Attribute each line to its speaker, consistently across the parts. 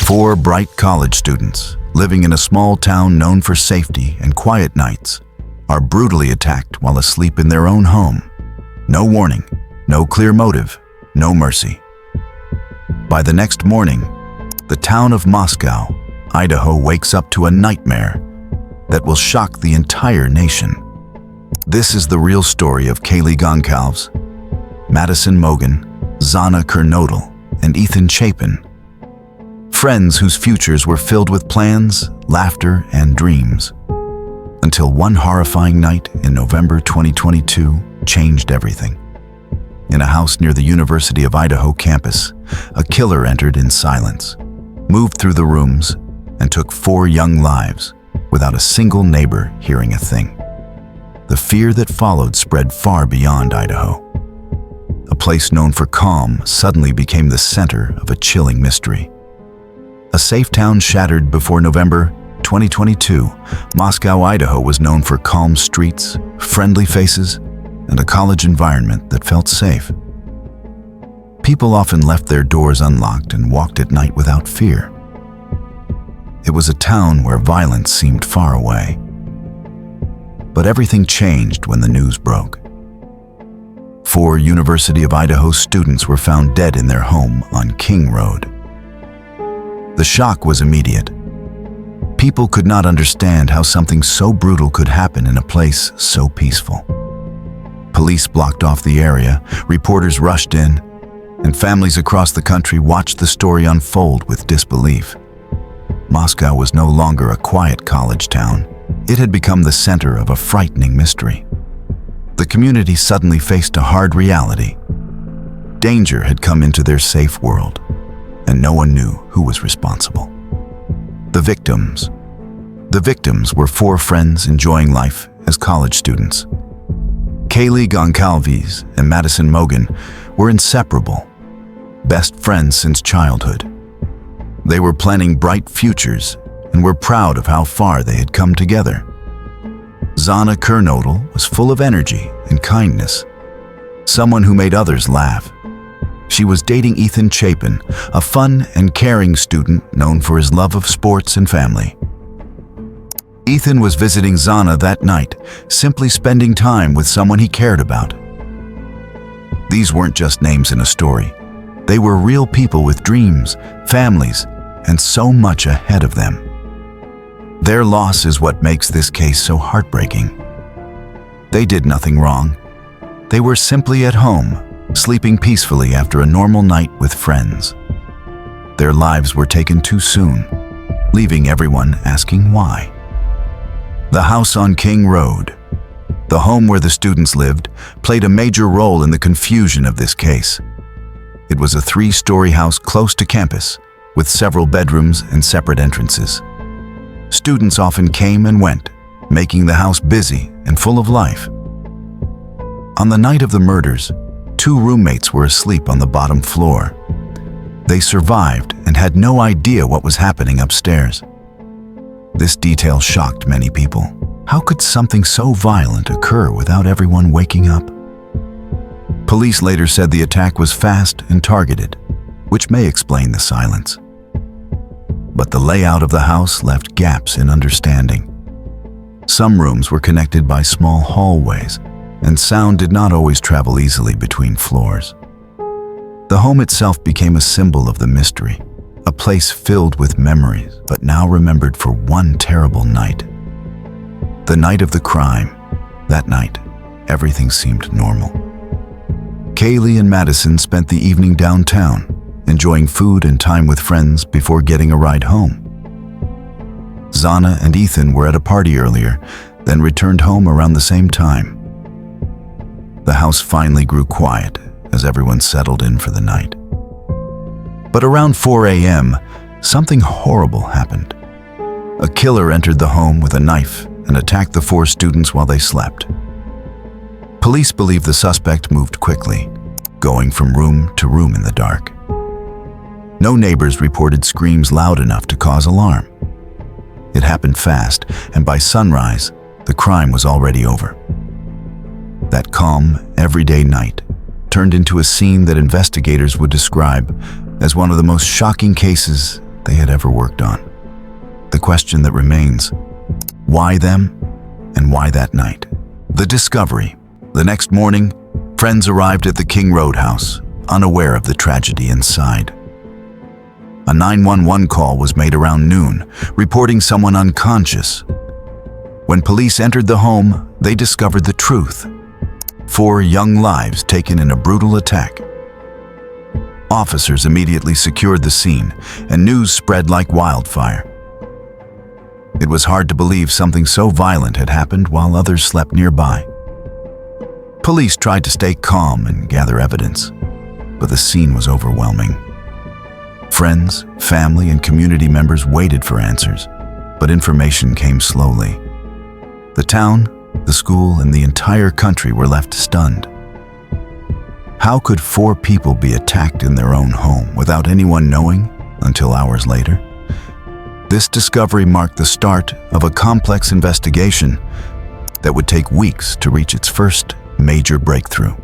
Speaker 1: Four bright college students, living in a small town known for safety and quiet nights, are brutally attacked while asleep in their own home. No warning, no clear motive, no mercy. By the next morning, the town of Moscow, Idaho, wakes up to a nightmare that will shock the entire nation. This is the real story of Kaylee Goncalves, Madison Mogen, Xana Kernodle, and Ethan Chapin. Friends whose futures were filled with plans, laughter, and dreams. Until one horrifying night in November 2022 changed everything. In a house near the University of Idaho campus, a killer entered in silence, moved through the rooms, and took 4 young lives without a single neighbor hearing a thing. The fear that followed spread far beyond Idaho. A place known for calm suddenly became the center of a chilling mystery. A safe town shattered before November 2022, Moscow, Idaho was known for calm streets, friendly faces, and a college environment that felt safe. People often left their doors unlocked and walked at night without fear. It was a town where violence seemed far away. But everything changed when the news broke. 4 University of Idaho students were found dead in their home on King Road. The shock was immediate. People could not understand how something so brutal could happen in a place so peaceful. Police blocked off the area, reporters rushed in, and families across the country watched the story unfold with disbelief. Moscow was no longer a quiet college town. It had become the center of a frightening mystery. The community suddenly faced a hard reality. Danger had come into their safe world, and no one knew who was responsible. The victims were 4 friends enjoying life as college students. Kaylee Goncalves and Madison Mogen were inseparable, best friends since childhood. They were planning bright futures and were proud of how far they had come together. Xana Kernodle was full of energy and kindness, someone who made others laugh. She was dating Ethan Chapin, a fun and caring student known for his love of sports and family. Ethan was visiting Xana that night, simply spending time with someone he cared about. These weren't just names in a story. They were real people with dreams, families, and so much ahead of them. Their loss is what makes this case so heartbreaking. They did nothing wrong. They were simply at home, sleeping peacefully after a normal night with friends. Their lives were taken too soon, leaving everyone asking why. The house on King Road, the home where the students lived, played a major role in the confusion of this case. It was a 3-story house close to campus, with several bedrooms and separate entrances. Students often came and went, making the house busy and full of life. On the night of the murders, 2 roommates were asleep on the bottom floor. They survived and had no idea what was happening upstairs. This detail shocked many people. How could something so violent occur without everyone waking up? Police later said the attack was fast and targeted, which may explain the silence. But the layout of the house left gaps in understanding. Some rooms were connected by small hallways, and sound did not always travel easily between floors. The home itself became a symbol of the mystery, a place filled with memories, but now remembered for one terrible night. The night of the crime. That night, everything seemed normal. Kaylee and Madison spent the evening downtown, enjoying food and time with friends before getting a ride home. Xana and Ethan were at a party earlier, then returned home around the same time. The house finally grew quiet as everyone settled in for the night. But around 4 a.m., something horrible happened. A killer entered the home with a knife and attacked the 4 students while they slept. Police believe the suspect moved quickly, going from room to room in the dark. No neighbors reported screams loud enough to cause alarm. It happened fast, and by sunrise, the crime was already over. That calm, everyday night turned into a scene that investigators would describe as one of the most shocking cases they had ever worked on. The question that remains, why them and why that night? The discovery. The next morning, friends arrived at the King Road house, unaware of the tragedy inside. A 911 call was made around noon, reporting someone unconscious. When police entered the home, they discovered the truth. 4 young lives taken in a brutal attack. Officers immediately secured the scene, and news spread like wildfire. It was hard to believe something so violent had happened while others slept nearby. Police tried to stay calm and gather evidence, but the scene was overwhelming. Friends, family, and community members waited for answers, but information came slowly. The town, the school, and the entire country were left stunned. How could 4 people be attacked in their own home without anyone knowing until hours later? This discovery marked the start of a complex investigation that would take weeks to reach its first major breakthrough.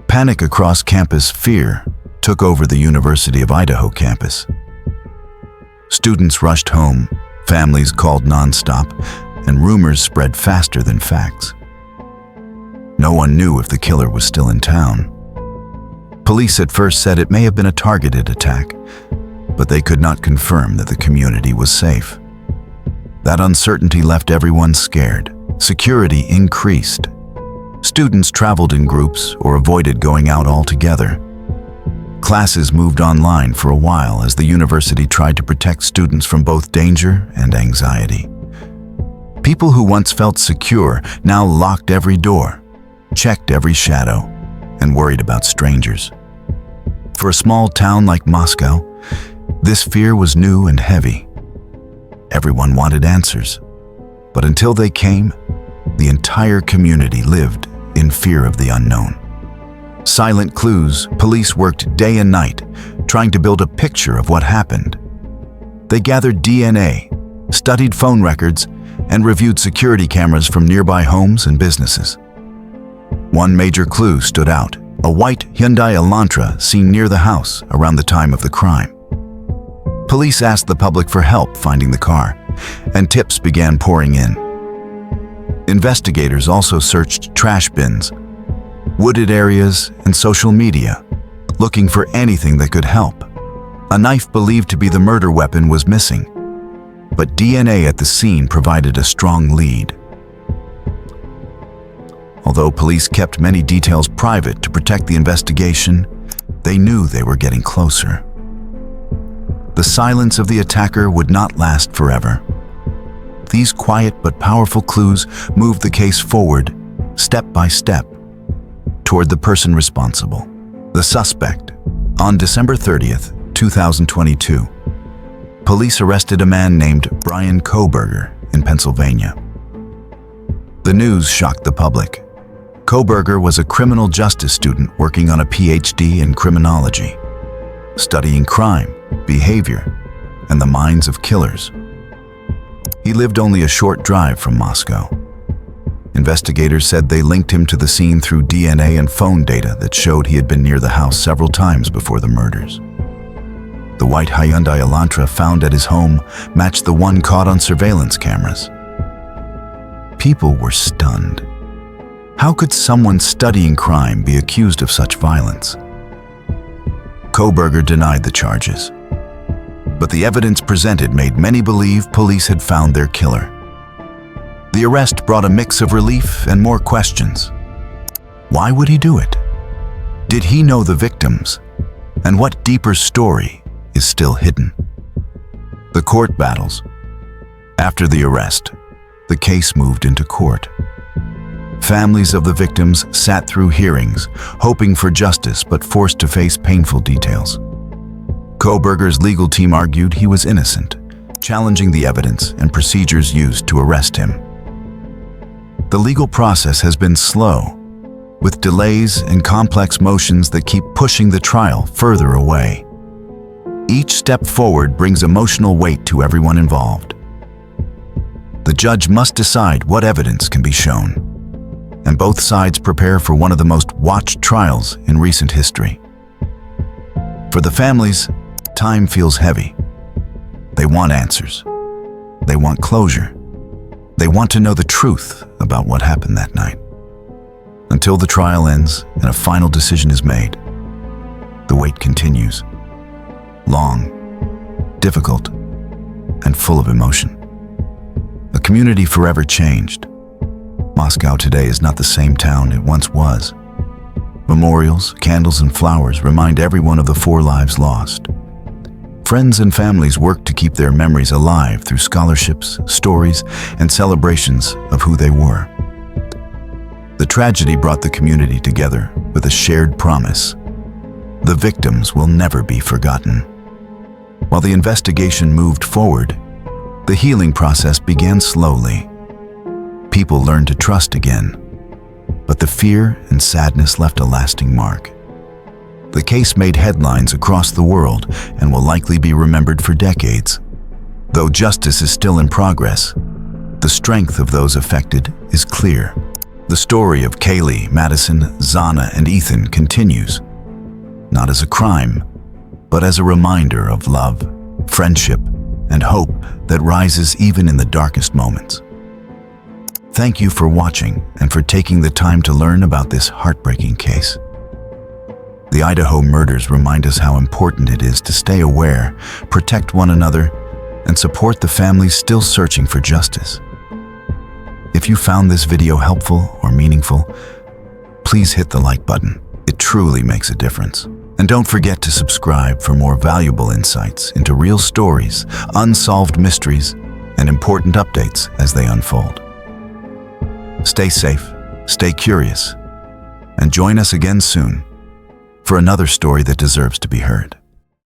Speaker 1: Panic across campus, fear took over the University of Idaho campus. Students rushed home, families called nonstop, and rumors spread faster than facts. No one knew if the killer was still in town. Police at first said it may have been a targeted attack, but they could not confirm that the community was safe. That uncertainty left everyone scared. Security increased. Students traveled in groups or avoided going out altogether. Classes moved online for a while as the university tried to protect students from both danger and anxiety. People who once felt secure now locked every door, checked every shadow, and worried about strangers. For a small town like Moscow, this fear was new and heavy. Everyone wanted answers, but until they came, the entire community lived in fear of the unknown. Silent clues, police worked day and night, trying to build a picture of what happened. They gathered DNA, studied phone records, and reviewed security cameras from nearby homes and businesses. One major clue stood out: a white Hyundai Elantra seen near the house around the time of the crime. Police asked the public for help finding the car, and tips began pouring in. Investigators also searched trash bins, wooded areas, and social media, looking for anything that could help. A knife believed to be the murder weapon was missing, but DNA at the scene provided a strong lead. Although police kept many details private to protect the investigation, they knew they were getting closer. The silence of the attacker would not last forever. These quiet but powerful clues moved the case forward, step by step, toward the person responsible. The suspect. On December 30th, 2022, police arrested a man named Bryan Kohberger in Pennsylvania. The news shocked the public. Kohberger was a criminal justice student working on a PhD in criminology, studying crime, behavior, and the minds of killers. He lived only a short drive from Moscow. Investigators said they linked him to the scene through DNA and phone data that showed he had been near the house several times before the murders. The white Hyundai Elantra found at his home matched the one caught on surveillance cameras. People were stunned. How could someone studying crime be accused of such violence? Kohberger denied the charges, but the evidence presented made many believe police had found their killer. The arrest brought a mix of relief and more questions. Why would he do it? Did he know the victims? And what deeper story is still hidden? The court battles. After the arrest, the case moved into court. Families of the victims sat through hearings, hoping for justice but forced to face painful details. Kohberger's legal team argued he was innocent, challenging the evidence and procedures used to arrest him. The legal process has been slow, with delays and complex motions that keep pushing the trial further away. Each step forward brings emotional weight to everyone involved. The judge must decide what evidence can be shown, and both sides prepare for one of the most watched trials in recent history. For the families, time feels heavy. want answers. They want closure. They want to know the truth about what happened that night. Until the trial ends and a final decision is made, the wait continues. Long, difficult, and full of emotion. A community forever changed. Moscow today is not the same town it once was. Memorials, candles, and flowers remind everyone of the 4 lives lost. Friends and families work to keep their memories alive through scholarships, stories, and celebrations of who they were. The tragedy brought the community together with a shared promise. The victims will never be forgotten. While the investigation moved forward, the healing process began slowly. People learned to trust again, but the fear and sadness left a lasting mark. The case made headlines across the world and will likely be remembered for decades. Though justice is still in progress, the strength of those affected is clear. The story of Kaylee, Madison, Xana, and Ethan continues, not as a crime, but as a reminder of love, friendship, and hope that rises even in the darkest moments. Thank you for watching and for taking the time to learn about this heartbreaking case. The Idaho murders remind us how important it is to stay aware, protect one another, and support the families still searching for justice. If you found this video helpful or meaningful, please hit the like button. It truly makes a difference. And don't forget to subscribe for more valuable insights into real stories, unsolved mysteries, and important updates as they unfold. Stay safe, stay curious, and join us again soon for another story that deserves to be heard.